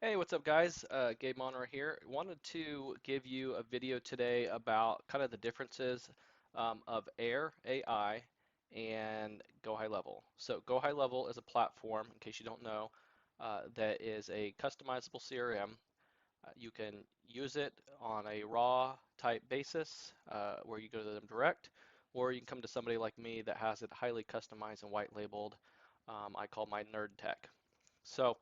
Hey, what's up, guys? Gabe Monroe here. Wanted to give you a video today about kind of the differences of Air AI and Go High Level. So Go High Level is a platform, in case you don't know, that is a customizable CRM. You can use it on a raw type basis where you go to them direct, or you can come to somebody like me that has it highly customized and white labeled. I call my Nerd Tech. So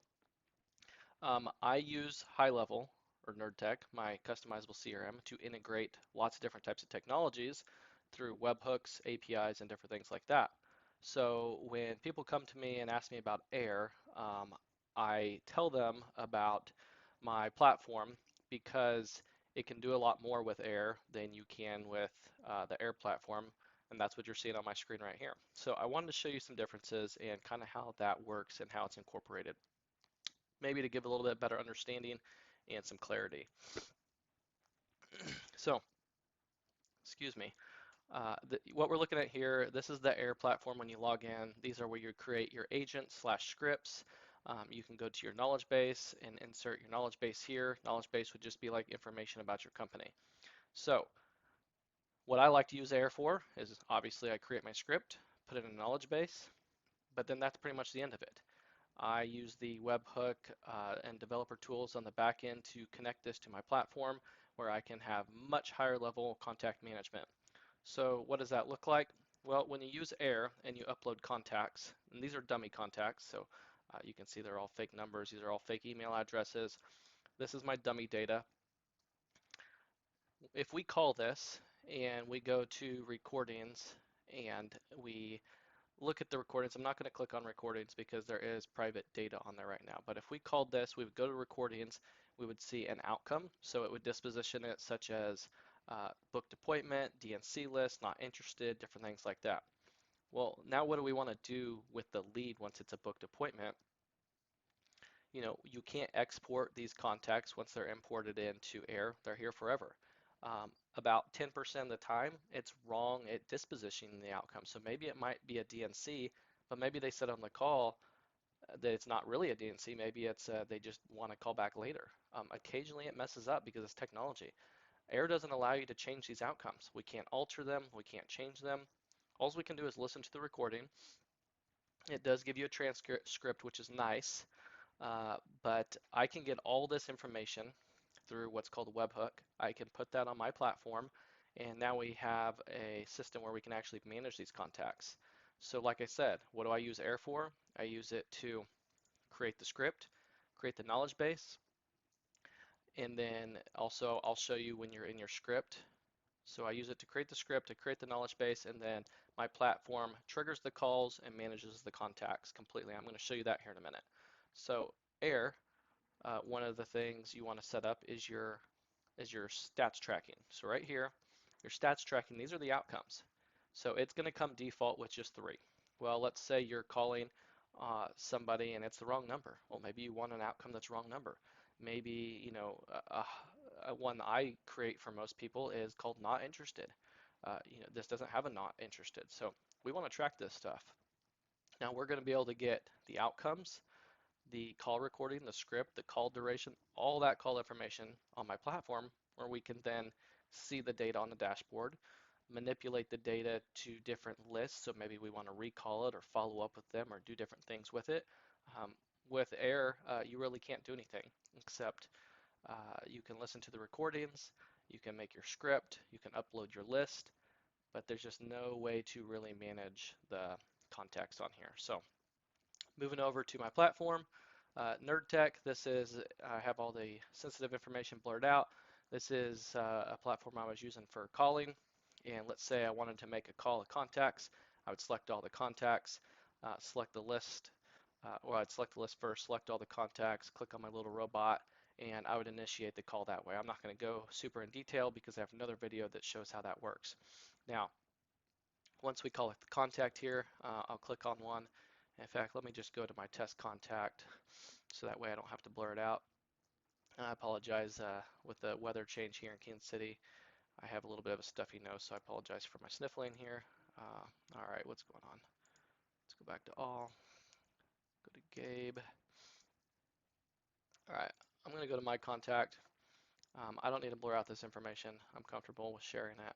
I use High Level or NerdTech, my customizable CRM, to integrate lots of different types of technologies through webhooks, APIs, and different things like that. So when people come to me and ask me about Air, I tell them about my platform because it can do a lot more with Air than you can with the Air platform, and that's what you're seeing on my screen right here. So I wanted to show you some differences and kind of how that works and how it's incorporated, maybe to give a little bit better understanding and some clarity. So, excuse me. What we're looking at here, this is the Air platform when you log in. These are where you create your agents slash scripts. You can go to your knowledge base and insert your knowledge base here. Knowledge base would just be like information about your company. So what I like to use Air for is obviously I create my script, put it in a knowledge base, but then that's pretty much the end of it. I use the webhook and developer tools on the back end to connect this to my platform where I can have much higher level contact management. So what does that look like? Well, when you use Air and you upload contacts, and these are dummy contacts, so you can see they're all fake numbers, these are all fake email addresses. This is my dummy data. If we call this and we go to recordings and we look at the recordings. I'm not going to click on recordings because there is private data on there right now. But if we called this, we would go to recordings, we would see an outcome. So it would disposition it such as booked appointment, DNC list, not interested, different things like that. Well, now what do we want to do with the lead once it's a booked appointment? You know, you can't export these contacts once they're imported into Air. They're here forever. About 10% of the time, it's wrong at dispositioning the outcome. So maybe it might be a DNC, but maybe they said on the call that it's not really a DNC. Maybe it's they just want to call back later. Occasionally it messes up because it's technology. Air doesn't allow you to change these outcomes. We can't alter them. We can't change them. All we can do is listen to the recording. It does give you a transcript, which is nice. But I can get all this information through what's called a webhook. I can put that on my platform, and now we have a system where we can actually manage these contacts. So like I said, what do I use Air for? I use it to create the script, create the knowledge base, and then also I'll show you when you're in your script. So I use it to create the script, to create the knowledge base, and then my platform triggers the calls and manages the contacts completely. I'm going to show you that here in a minute. So Air, one of the things you want to set up is your stats tracking. So right here, your stats tracking, these are the outcomes. So it's going to come default with just 3. Well, let's say you're calling somebody and it's the wrong number. Well, maybe you want an outcome that's wrong number. Maybe, you know, one I create for most people is called not interested. You know, this doesn't have a not interested. So we want to track this stuff. Now we're going to be able to get the outcomes, the call recording, the script, the call duration, all that call information on my platform where we can then see the data on the dashboard, manipulate the data to different lists. So maybe we want to recall it or follow up with them or do different things with it. Um, with Air, you really can't do anything except you can listen to the recordings, you can make your script, you can upload your list, but there's just no way to really manage the contacts on here. So moving over to my platform, NerdTech, this is, I have all the sensitive information blurred out. This is a platform I was using for calling. And let's say I wanted to make a call of contacts. I would select all the contacts, select the list, or I'd select the list first, select all the contacts, click on my little robot, and I would initiate the call that way. I'm not going to go super in detail because I have another video that shows how that works. Now, once we call it the contact here, I'll click on one. In fact, let me just go to my test contact so that way I don't have to blur it out. I apologize with the weather change here in Kansas City. I have a little bit of a stuffy nose, so I apologize for my sniffling here. All right, what's going on? Let's go back to all. Go to Gabe. All right, I'm going to go to my contact. I don't need to blur out this information. I'm comfortable with sharing it.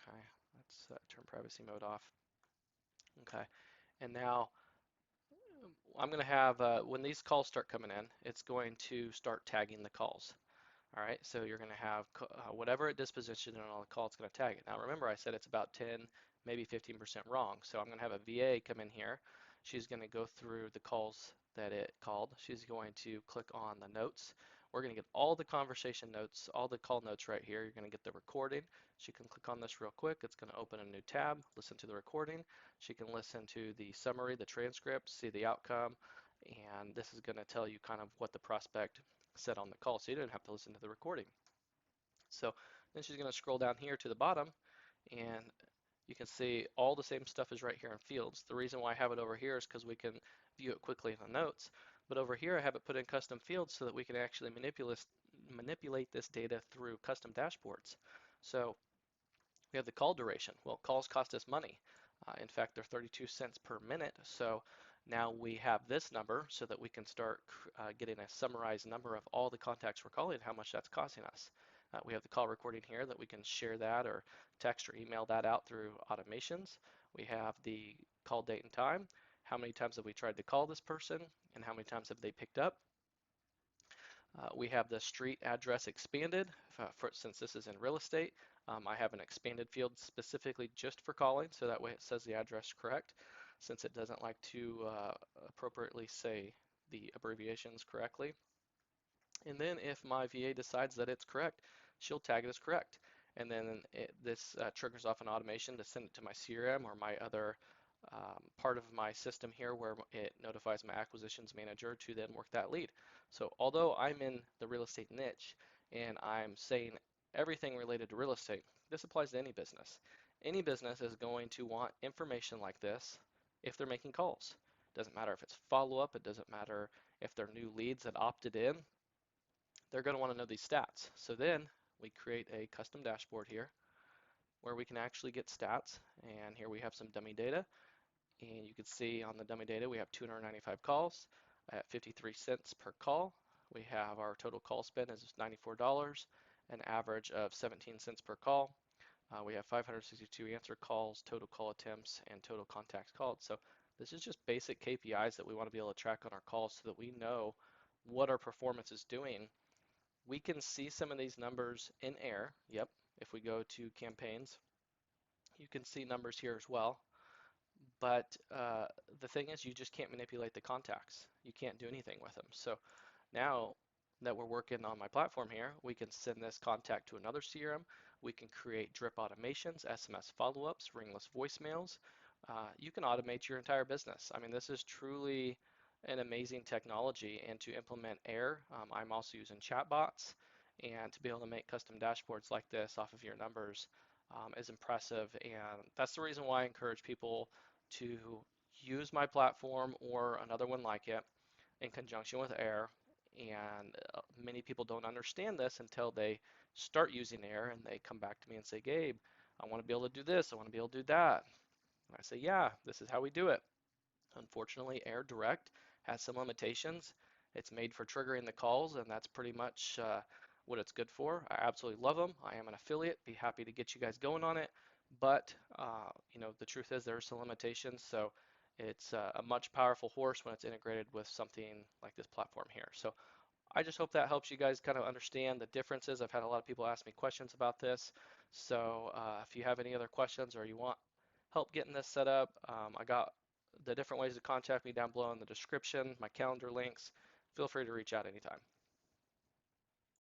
Okay, let's turn privacy mode off. Okay, and now I'm going to have, when these calls start coming in, it's going to start tagging the calls. All right, so you're going to have whatever it dispositioned on the call, it's going to tag it. Now remember, I said it's about 10, maybe 15% wrong. So I'm going to have a VA come in here. She's going to go through the calls that it called. She's going to click on the notes. We're going to get all the conversation notes, all the call notes right here. You're going to get the recording. She can click on this real quick. It's going to open a new tab, listen to the recording. She can listen to the summary, the transcript, see the outcome, and this is going to tell you kind of what the prospect said on the call, so you didn't have to listen to the recording. So then she's going to scroll down here to the bottom, and you can see all the same stuff is right here in fields. The reason why I have it over here is because we can view it quickly in the notes, but over here I have it put in custom fields so that we can actually manipulate this data through custom dashboards. So we have the call duration. Well, calls cost us money. In fact, they're 32 cents per minute. So now we have this number so that we can start getting a summarized number of all the contacts we're calling, how much that's costing us. We have the call recording here that we can share that or text or email that out through automations. We have the call date and time. How many times have we tried to call this person and how many times have they picked up? We have the street address expanded, since this is in real estate. I have an expanded field specifically just for calling, so that way it says the address correct, since it doesn't like to appropriately say the abbreviations correctly. And then if my VA decides that it's correct, she'll tag it as correct. And then this triggers off an automation to send it to my CRM or my other part of my system here where it notifies my acquisitions manager to then work that lead. So although I'm in the real estate niche and I'm saying everything related to real estate, this applies to any business. Any business is going to want information like this if they're making calls. Doesn't matter if it's follow-up, it doesn't matter if they're new leads that opted in, they're going to want to know these stats. So then we create a custom dashboard here where we can actually get stats. And here we have some dummy data. And you can see on the dummy data, we have 295 calls at 53 cents per call. We have our total call spend is $94, an average of 17 cents per call. We have 562 answer calls, total call attempts, and total contacts called. So this is just basic KPIs that we want to be able to track on our calls so that we know what our performance is doing. We can see some of these numbers in Air. Yep, if we go to campaigns, you can see numbers here as well. But the thing is, you just can't manipulate the contacts. You can't do anything with them. So now that we're working on my platform here, we can send this contact to another CRM. We can create drip automations, SMS follow-ups, ringless voicemails. You can automate your entire business. I mean, this is truly an amazing technology. And to implement Air, I'm also using chatbots. And to be able to make custom dashboards like this off of your numbers is impressive. And that's the reason why I encourage people to use my platform or another one like it in conjunction with Air. And many people don't understand this until they start using Air and they come back to me and say, Gabe, I want to be able to do this, I want to be able to do that. And I say, yeah, this is how we do it. Unfortunately, Air Direct has some limitations. It's made for triggering the calls, and that's pretty much what it's good for. I absolutely love them. I am an affiliate. Be happy to get you guys going on it. But you know, the truth is there are some limitations. So it's a much powerful horse when it's integrated with something like this platform here. So I just hope that helps you guys kind of understand the differences. I've had a lot of people ask me questions about this. So if you have any other questions or you want help getting this set up, I got the different ways to contact me down below in the description, my calendar links. Feel free to reach out anytime.